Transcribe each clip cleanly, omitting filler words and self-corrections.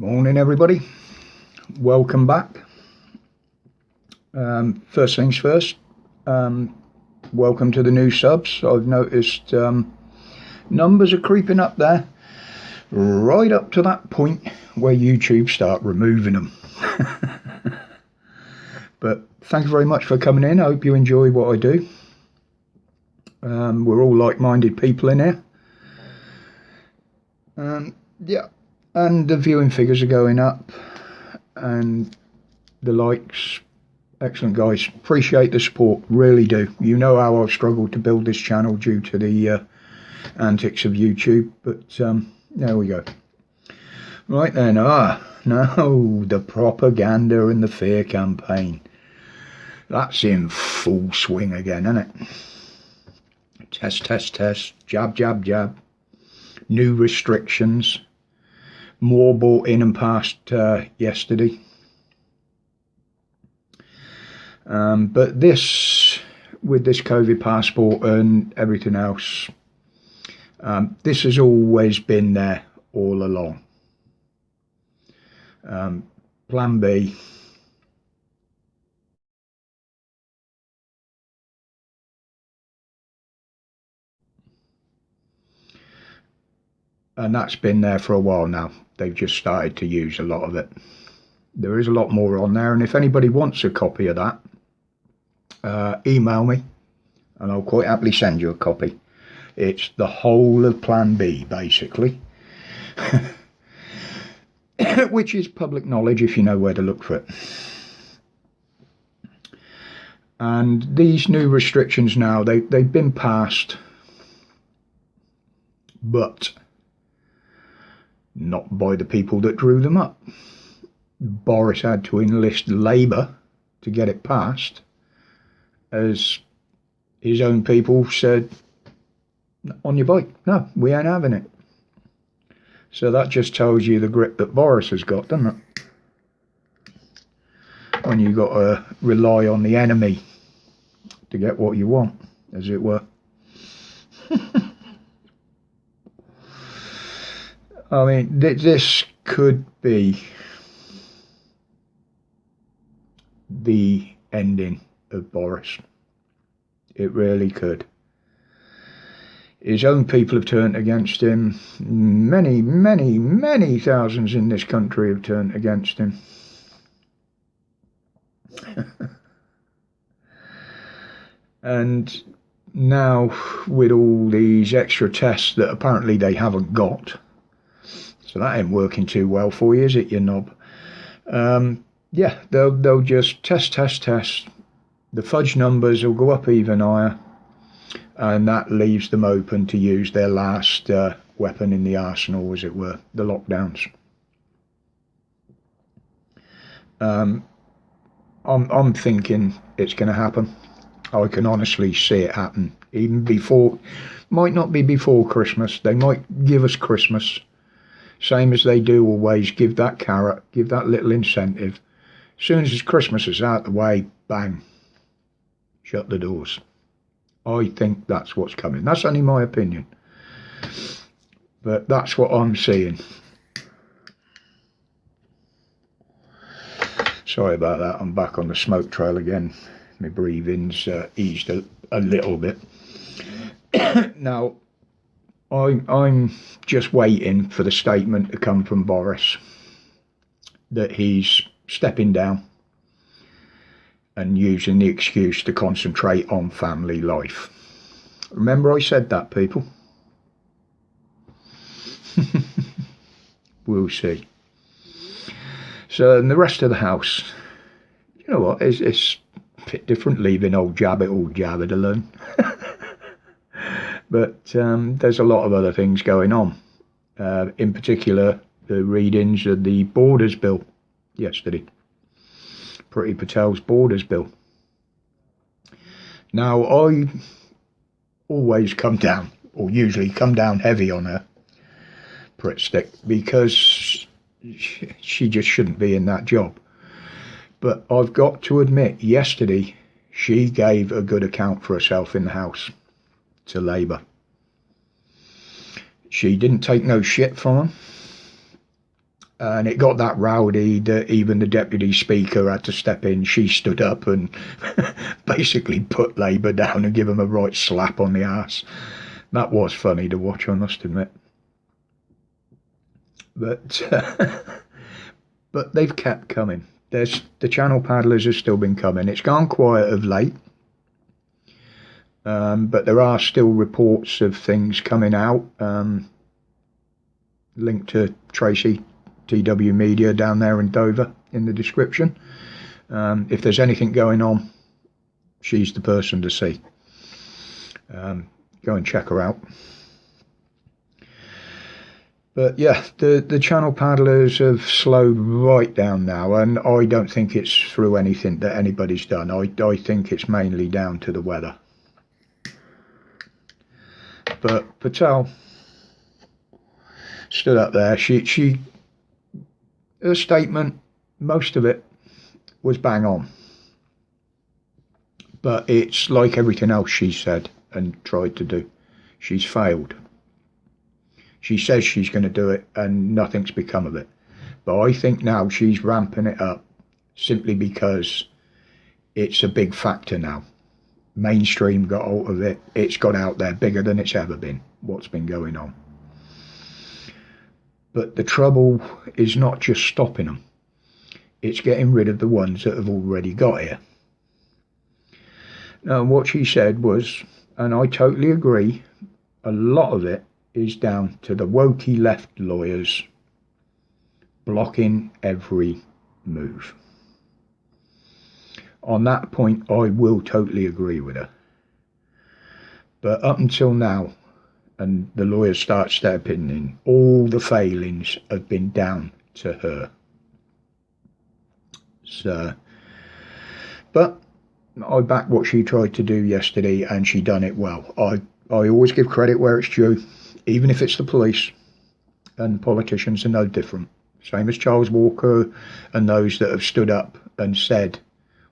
Morning everybody, welcome back. First things first, welcome to the new subs. I've noticed numbers are creeping up there, right up to that point where YouTube start removing them. But thank you very much for coming in. I hope you enjoy what I do. We're all like-minded people in here. Yeah. And the viewing figures are going up and the likes. Excellent, guys. Appreciate the support, really do. You know how I've struggled to build this channel due to the antics of YouTube, but there we go. Right then, no, the propaganda and the fear campaign. That's in full swing again, isn't it? Test, test, test, jab, jab, jab. New restrictions. More bought in and passed yesterday. But this, with this COVID passport and everything else, this has always been there all along. Plan B. And that's been there for a while now. They've just started to use a lot of it. There is a lot more on there, and if anybody wants a copy of that, email me and I'll quite happily send you a copy. It's the whole of Plan B, basically. Which is public knowledge if you know where to look for it. And these new restrictions now, they've been passed, but not by the people that drew them up. Boris had to enlist Labour to get it passed, as his own people said, on your bike, no, we ain't having it. So that just tells you the grip that Boris has got, doesn't it? When you got to rely on the enemy to get what you want, as it were. I mean, this could be the ending of Boris. It really could. His own people have turned against him. Many, many, many thousands in this country have turned against him. And now, with all these extra tests that apparently they haven't got, so that ain't working too well for you, is it, you knob? Yeah, they'll just test. The fudge numbers will go up even higher, and that leaves them open to use their last weapon in the arsenal, as it were, the lockdowns. I'm thinking it's going to happen. I can honestly see it happen. Even before, might not be before Christmas. They might give us Christmas. Same as they do always, give that carrot, give that little incentive. As soon as Christmas is out the way, bang, shut the doors. I think that's what's coming. That's only my opinion. But that's what I'm seeing. Sorry about that, I'm back on the smoke trail again. My breathing's eased a little bit. Now, I'm just waiting for the statement to come from Boris that he's stepping down and using the excuse to concentrate on family life. Remember I said that, people? We'll see. So, and the rest of the house, you know what, it's a bit different leaving old Jabit alone. But there's a lot of other things going on. In particular, the readings of the Borders Bill yesterday. Pritt Patel's Borders Bill. Now, I always come down, or usually come down heavy on her Pritt stick, because she just shouldn't be in that job. But I've got to admit, yesterday, she gave a good account for herself in the House to Labour. She didn't take no shit from them. And it got that rowdy that even the deputy speaker had to step in. She stood up and basically put Labour down and give them a right slap on the arse. That was funny to watch, I must admit. But but they've kept coming. The channel paddlers have still been coming. It's gone quiet of late, but there are still reports of things coming out, linked to Tracy TW Media down there in Dover in the description. If there's anything going on, she's the person to see. Go and check her out. But yeah, the channel paddlers have slowed right down now, and I don't think it's through anything that anybody's done. I think it's mainly down to the weather. But Patel stood up there. Her statement, most of it was bang on. But it's like everything else she said and tried to do. She's failed. She says she's going to do it and nothing's become of it. But I think now she's ramping it up simply because it's a big factor now. Mainstream got hold of it. It's got out there bigger than it's ever been, what's been going on. But the trouble is not just stopping them. It's getting rid of the ones that have already got here. Now, what she said was, and I totally agree, a lot of it is down to the wokey left lawyers blocking every move. On that point, I will totally agree with her. But up until now, and the lawyers start stepping in, all the failings have been down to her. So, but I back what she tried to do yesterday, and she done it well. I always give credit where it's due, even if it's the police, and politicians are no different. Same as Charles Walker and those that have stood up and said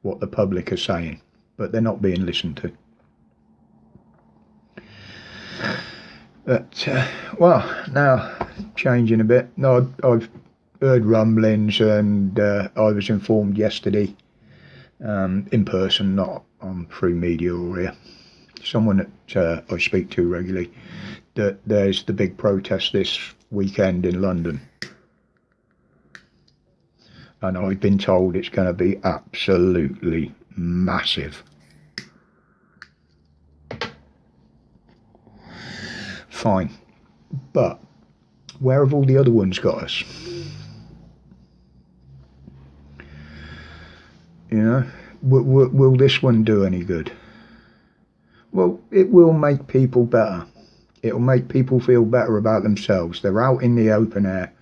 what the public are saying, but they're not being listened to. But, well, now changing a bit. No, I've heard rumblings, and I was informed yesterday, in person, not on through media or here, someone that I speak to regularly, that there's the big protest this weekend in London. And I've been told it's going to be absolutely massive. Fine. But where have all the other ones got us? You know, will this one do any good? Well, it will make people better. It'll make people feel better about themselves. They're out in the open air.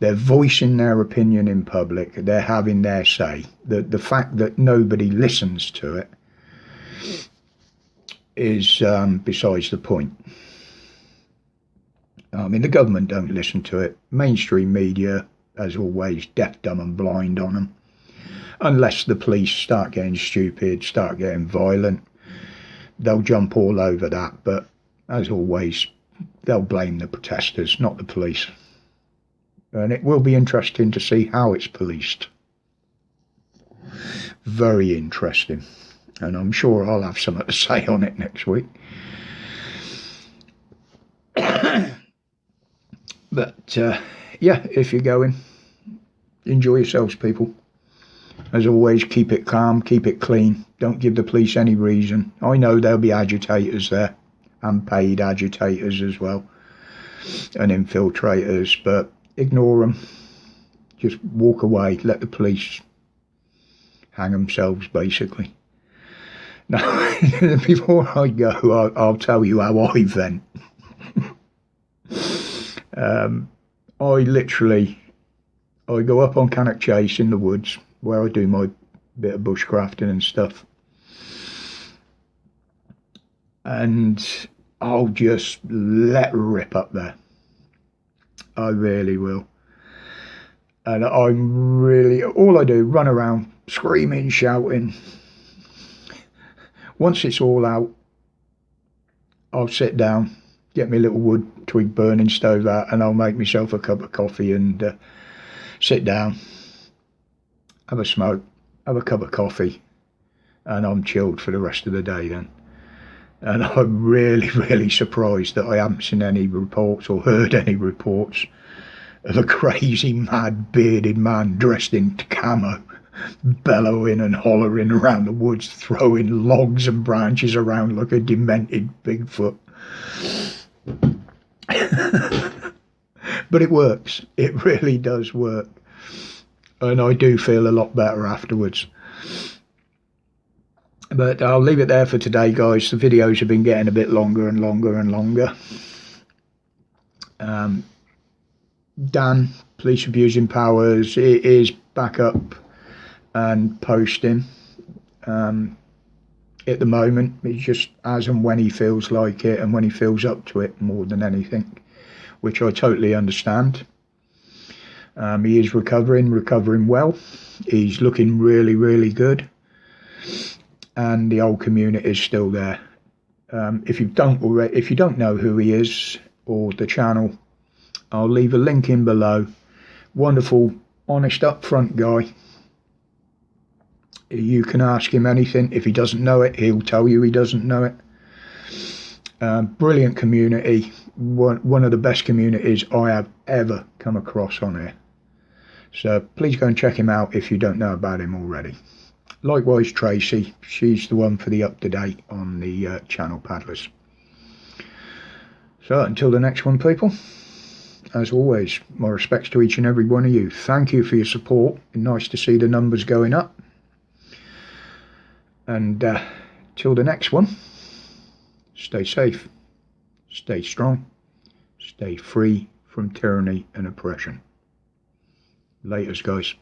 They're voicing their opinion in public. They're having their say. The fact that nobody listens to it is besides the point. I mean, the government don't listen to it. Mainstream media, as always, deaf, dumb and blind on them. Unless the police start getting stupid, start getting violent, they'll jump all over that. But as always, they'll blame the protesters, not the police. And it will be interesting to see how it's policed. Very interesting. And I'm sure I'll have something to say on it next week. But, yeah, if you're going, enjoy yourselves, people. As always, keep it calm, keep it clean. Don't give the police any reason. I know there'll be agitators there, and paid agitators as well, and infiltrators, but ignore them. Just walk away. Let the police hang themselves, basically. Now, before I go, I'll tell you how I vent. I go up on Cannock Chase in the woods, where I do my bit of bushcrafting and stuff, and I'll just let rip up there. I really will. And I'm really, all I do, run around screaming, shouting. Once it's all out, I'll sit down, get me a little wood twig burning stove out, and I'll make myself a cup of coffee and sit down, have a smoke, have a cup of coffee, and I'm chilled for the rest of the day then. And I'm really, really surprised that I haven't seen any reports or heard any reports of a crazy, mad, bearded man dressed in camo, bellowing and hollering around the woods, throwing logs and branches around like a demented Bigfoot. But it works. It really does work. And I do feel a lot better afterwards. But I'll leave it there for today, guys. The videos have been getting a bit longer and longer and longer. Dan, Police Abusing Powers, it is back up and posting. At the moment, it's just as and when he feels like it and when he feels up to it more than anything, which I totally understand. He is recovering well. He's looking really, really good. And the whole community is still there. If you don't know who he is or the channel, I'll leave a link in below. Wonderful, honest, upfront guy. You can ask him anything. If he doesn't know it, he'll tell you he doesn't know it. Brilliant community. One of the best communities I have ever come across on here. So please go and check him out if you don't know about him already. Likewise, Tracy, she's the one for the up-to-date on the channel paddlers. So until the next one, people, as always, my respects to each and every one of you. Thank you for your support. Nice to see the numbers going up. And till the next one, stay safe, stay strong, stay free from tyranny and oppression. Laters, guys.